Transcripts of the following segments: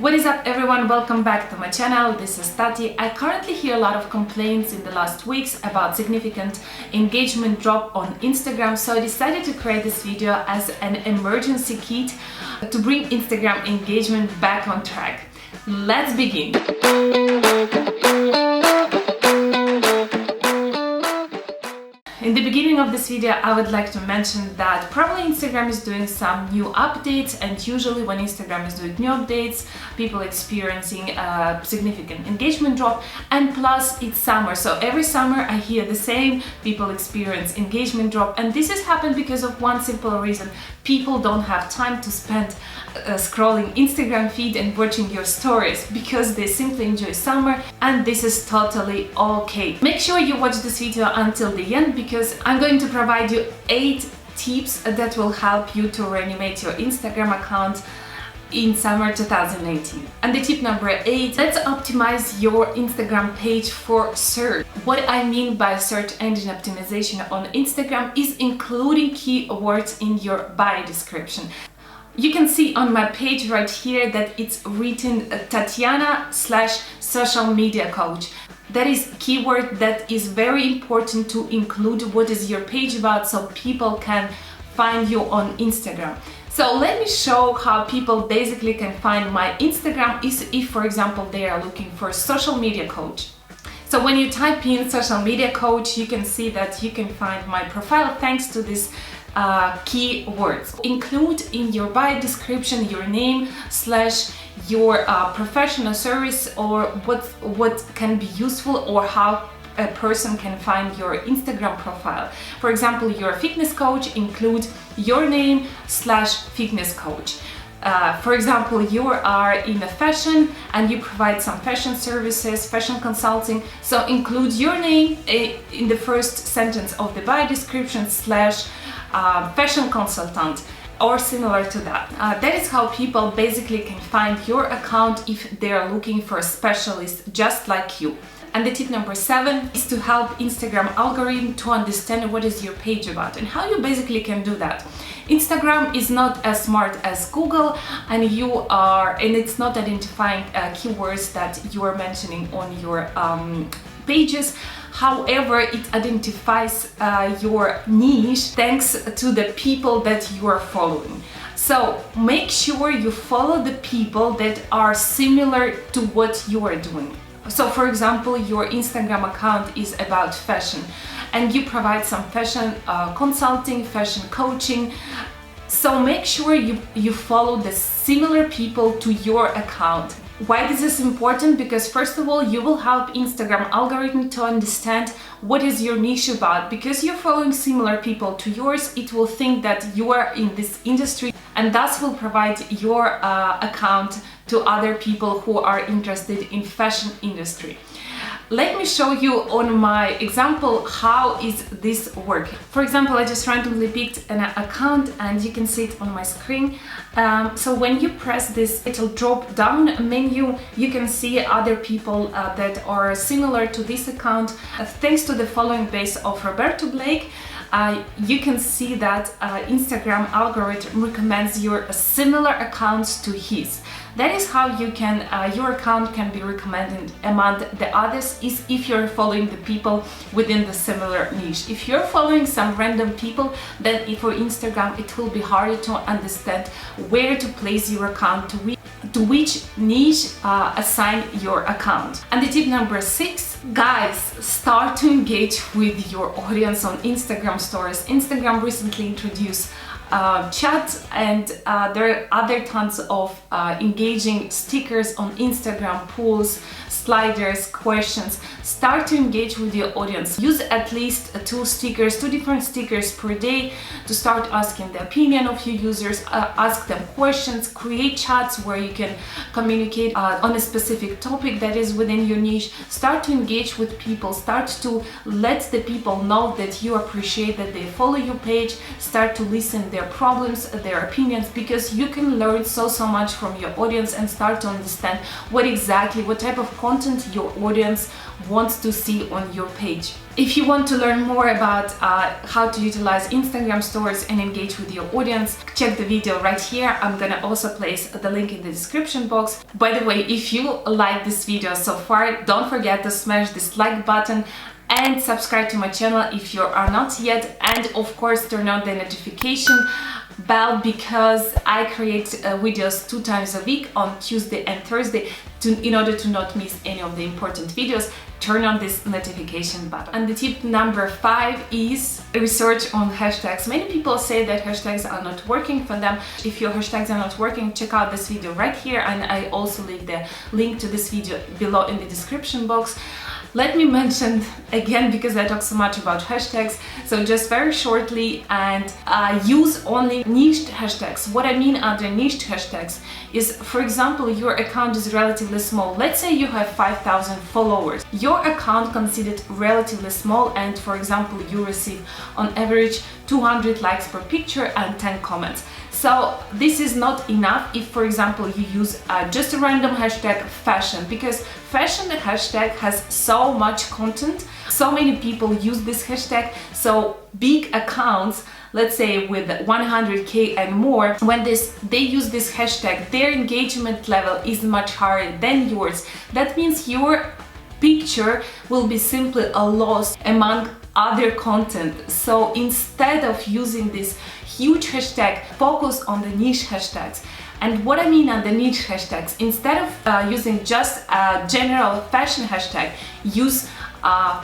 What is up everyone, welcome back to my channel. This is Tati. I currently hear a lot of complaints in the last weeks about significant engagement drop on Instagram, so I decided to create this video as an emergency kit to bring Instagram engagement back on track. Let's begin. In the beginning of this video, I would like to mention that probably Instagram is doing some new updates, and usually when Instagram is doing new updates, people experiencing a significant engagement drop, and plus it's summer, so every summer I hear the same, people experience engagement drop, and this has happened because of one simple reason: people don't have time to spend scrolling Instagram feed and watching your stories because they simply enjoy summer, and this is totally okay. Make sure you watch this video until the end because I'm going to provide you 8 tips that will help you to reanimate your Instagram account in summer 2018. And the tip number 8, let's optimize your Instagram page for search. What I mean by search engine optimization on Instagram is including keywords in your bio description. You can see on my page right here that it's written Tatiana/social media coach. That is keyword that is very important to include what is your page about so people can find you on Instagram. So let me show how people basically can find my Instagram if for example they are looking for a social media coach. So when you type in social media coach, you can see that you can find my profile thanks to this keywords. Include in your bio description your name / your professional service, or what can be useful, or how a person can find your Instagram profile. For example, you're a fitness coach, include your name / fitness coach. For example, you are in a fashion and you provide some fashion services, fashion consulting, so include your name in the first sentence of the bio description / fashion consultant or similar to that. That is how people basically can find your account if they are looking for a specialist just like you. And the tip number 7 is to help Instagram algorithm to understand what is your page about and how you basically can do that. Instagram is not as smart as Google, and it's not identifying keywords that you are mentioning on your pages. However, it identifies your niche thanks to the people that you are following. So make sure you follow the people that are similar to what you are doing. So for example, your Instagram account is about fashion and you provide some fashion consulting, fashion coaching. So make sure you follow the similar people to your account. Why this is important? Because first of all, you will help Instagram algorithm to understand what is your niche about. Because you're following similar people to yours, it will think that you are in this industry, and thus will provide your account to other people who are interested in fashion industry. Let me show you on my example how is this working. For example, I just randomly picked an account and you can see it on my screen. So when you press this little drop down menu, you can see other people that are similar to this account. Thanks to the following base of Roberto Blake, you can see that Instagram algorithm recommends your similar accounts to his. That is how you can your account can be recommended among the others is if you're following the people within the similar niche. If you're following some random people, then for Instagram it will be harder to understand where to place your account, to which niche assign your account. And the tip number 6, guys, start to engage with your audience on Instagram stories. Instagram recently introduced chat, and there are other tons of engaging stickers on Instagram, polls, sliders, questions. Start to engage with your audience. Use at least 2 different stickers per day to start asking the opinion of your users, ask them questions, create chats where you can communicate on a specific topic that is within your niche. Start to engage with people, start to let the people know that you appreciate that they follow your page, start to listen their problems, their opinions, because you can learn so much from your audience and start to understand what type of content your audience wants to see on your page. If you want to learn more about how to utilize Instagram stories and engage with your audience, check the video right here. I'm gonna also place the link in the description box. By the way, if you like this video so far, don't forget to smash this like button and subscribe to my channel if you are not yet, and of course turn on the notification bell, because I create videos 2 times a week on Tuesday and Thursday in order to not miss any of the important videos. Turn on this notification button. And the tip number 5 is research on hashtags. Many people say that hashtags are not working for them. If your hashtags are not working, check out this video right here, and I also leave the link to this video below in the description box. Let me mention again, because I talk so much about hashtags, so just very shortly, and use only niched hashtags. What I mean under niched hashtags is, for example, your account is relatively small. Let's say you have 5,000 followers. Your account considered relatively small, and for example, you receive on average 200 likes per picture and 10 comments. So this is not enough if, for example, you use just a random hashtag fashion, because fashion hashtag has so much content. So many people use this hashtag. So big accounts, let's say with 100K and more, when they use this hashtag, their engagement level is much higher than yours. That means your picture will be simply a loss among other content. So instead of using this huge hashtag, focus on the niche hashtags. And what I mean on the niche hashtags, instead of using just a general fashion hashtag, use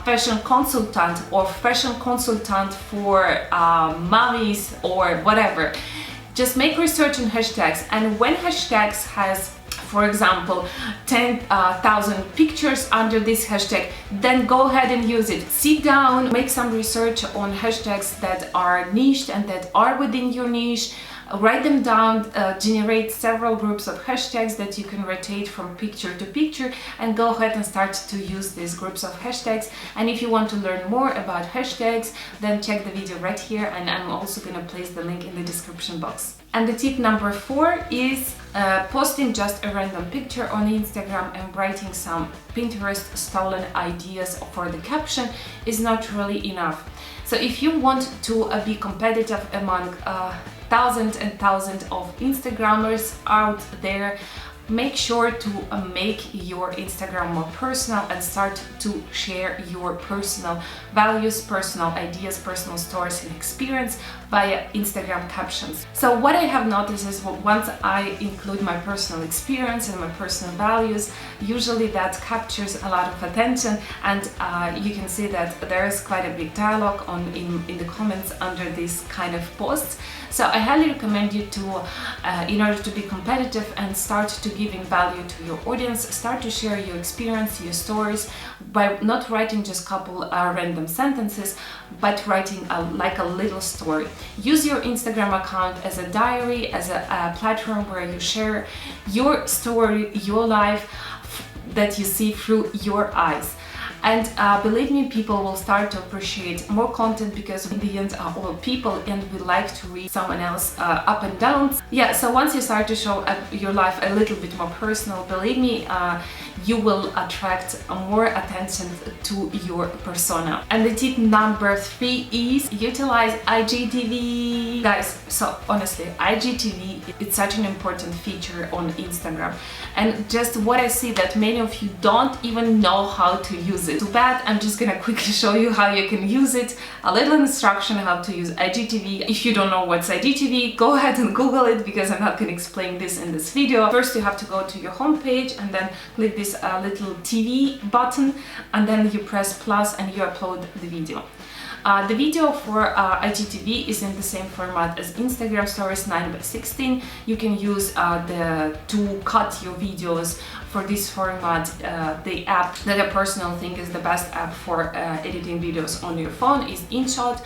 fashion consultant or fashion consultant for mommies or whatever. Just make research on hashtags, and when hashtags has, for example, 10,000 pictures under this hashtag, then go ahead and use it. Sit down, make some research on hashtags that are niched and that are within your niche. Write them down, generate several groups of hashtags that you can rotate from picture to picture, and go ahead and start to use these groups of hashtags. And if you want to learn more about hashtags, then check the video right here, and I'm also gonna place the link in the description box. And the tip number 4 is posting just a random picture on Instagram and writing some Pinterest stolen ideas for the caption is not really enough. So if you want to be competitive among thousands and thousands of Instagrammers out there, make sure to make your Instagram more personal and start to share your personal values, personal ideas, personal stories and experience via Instagram captions. So what I have noticed is once I include my personal experience and my personal values, usually that captures a lot of attention, and you can see that there is quite a big dialogue in the comments under this kind of posts. So I highly recommend you to, in order to be competitive and start to giving value to your audience, start to share your experience, your stories, by not writing just a couple random sentences, but writing like a little story. Use your Instagram account as a diary, as a platform where you share your story, your life that you see through your eyes. And believe me, people will start to appreciate more content, because in the end are all people and we like to read someone else up and downs. Yeah, so once you start to show your life a little bit more personal, believe me, you will attract more attention to your persona. And the tip number 3 is utilize IGTV. Guys, so honestly, IGTV, it's such an important feature on Instagram. And just what I see that many of you don't even know how to use it. Too bad, I'm just gonna quickly show you how you can use it. A little instruction how to use IGTV. If you don't know what's IGTV, go ahead and Google it, because I'm not gonna explain this in this video. First, you have to go to your homepage and then click this little TV button, and then you press plus and you upload the video. The video for IGTV is in the same format as Instagram Stories, 9:16. You can use to cut your videos for this format, the app that I personally think is the best app for editing videos on your phone is InShot.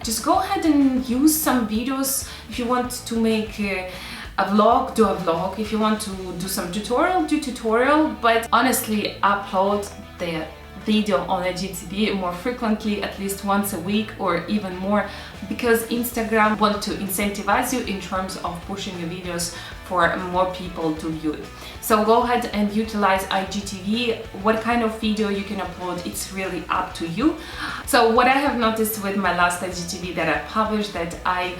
Just go ahead and use some videos. If you want to make a vlog, do a vlog. If you want to do some tutorial, do tutorial, but honestly upload the video on IGTV more frequently, at least once a week or even more, because Instagram want to incentivize you in terms of pushing your videos for more people to view it. So go ahead and utilize IGTV. What kind of video you can upload, it's really up to you. So what I have noticed with my last IGTV that I published, that I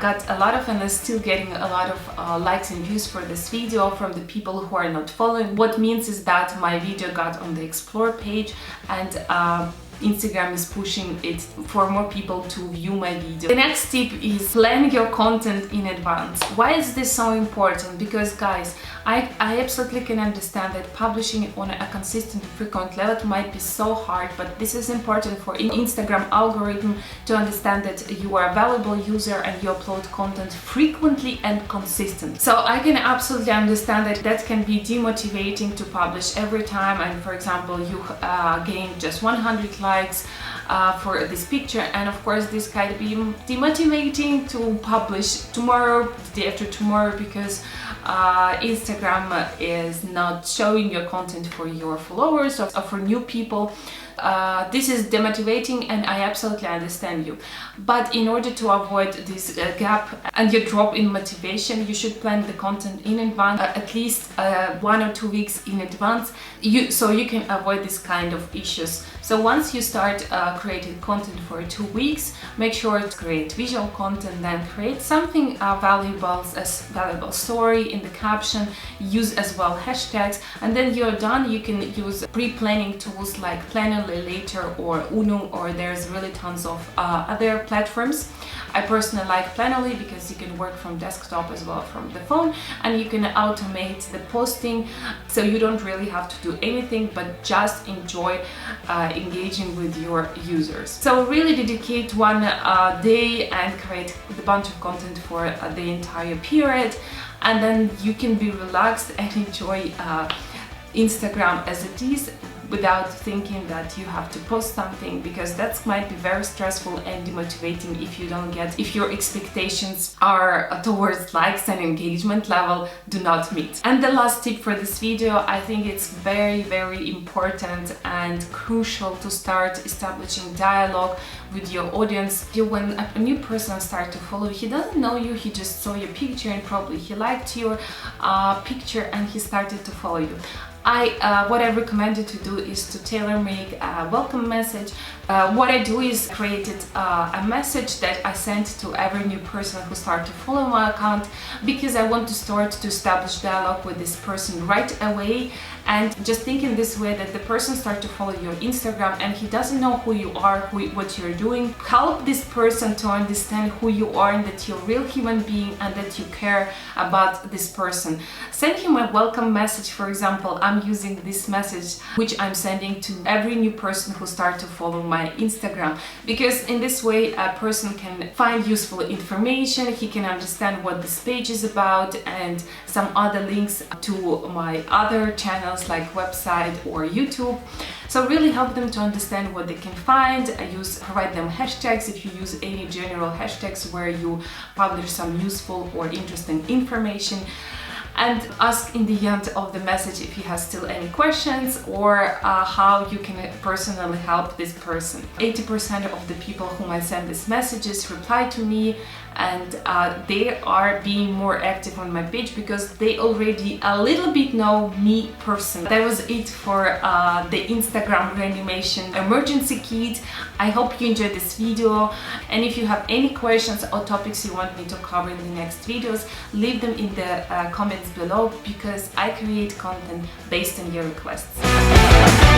got a lot of, and I'm still getting a lot of likes and views for this video from the people who are not following. What means is that my video got on the Explore page, and Instagram is pushing it for more people to view my video. The next tip is plan your content in advance. Why is this so important? Because guys, I absolutely can understand that publishing it on a consistent, frequent level might be so hard, but this is important for Instagram algorithm to understand that you are a valuable user and you upload content frequently and consistent. So I can absolutely understand that that can be demotivating to publish every time, and for example you gain just 100 likes for this picture, and of course this can be demotivating to publish tomorrow, the day after tomorrow, because Instagram is not showing your content for your followers or for new people. This is demotivating, and I absolutely understand you. But in order to avoid this gap and your drop in motivation, you should plan the content in advance, at least 1 or 2 weeks in advance, so you can avoid this kind of issues. So once you start creating content for 2 weeks, make sure to create visual content, then create something valuable, as valuable story in the caption, use as well hashtags, and then you're done. You can use pre-planning tools like Planoly Later or Uno, or there's really tons of other platforms. I personally like Planoly because you can work from desktop as well from the phone, and you can automate the posting, so you don't really have to do anything but just enjoy engaging with your users. So really dedicate one day and create a bunch of content for the entire period, and then you can be relaxed and enjoy Instagram as it is, without thinking that you have to post something, because that might be very stressful and demotivating if your expectations are towards likes and engagement level do not meet. And the last tip for this video, I think it's very, very important and crucial to start establishing dialogue with your audience. When a new person starts to follow, he doesn't know you, he just saw your picture and probably he liked your picture and he started to follow you. What I recommend you to do is to tailor-make a welcome message. What I do is created a message that I send to every new person who starts to follow my account, because I want to start to establish dialogue with this person right away. And just think in this way that the person starts to follow your Instagram and he doesn't know who you are, what you're doing. Help this person to understand who you are and that you're a real human being and that you care about this person. Send him a welcome message. For example, I'm using this message which I'm sending to every new person who starts to follow my Instagram, because in this way a person can find useful information, he can understand what this page is about and some other links to my other channels like website or YouTube. So really help them to understand what they can find. Provide them hashtags if you use any general hashtags where you publish some useful or interesting information. And ask in the end of the message if he has still any questions or how you can personally help this person. 80% of the people whom I send these messages reply to me, and they are being more active on my page because they already a little bit know me personally. That was it for the Instagram reanimation emergency kit. I hope you enjoyed this video, and if you have any questions or topics you want me to cover in the next videos, leave them in the comments below, because I create content based on your requests.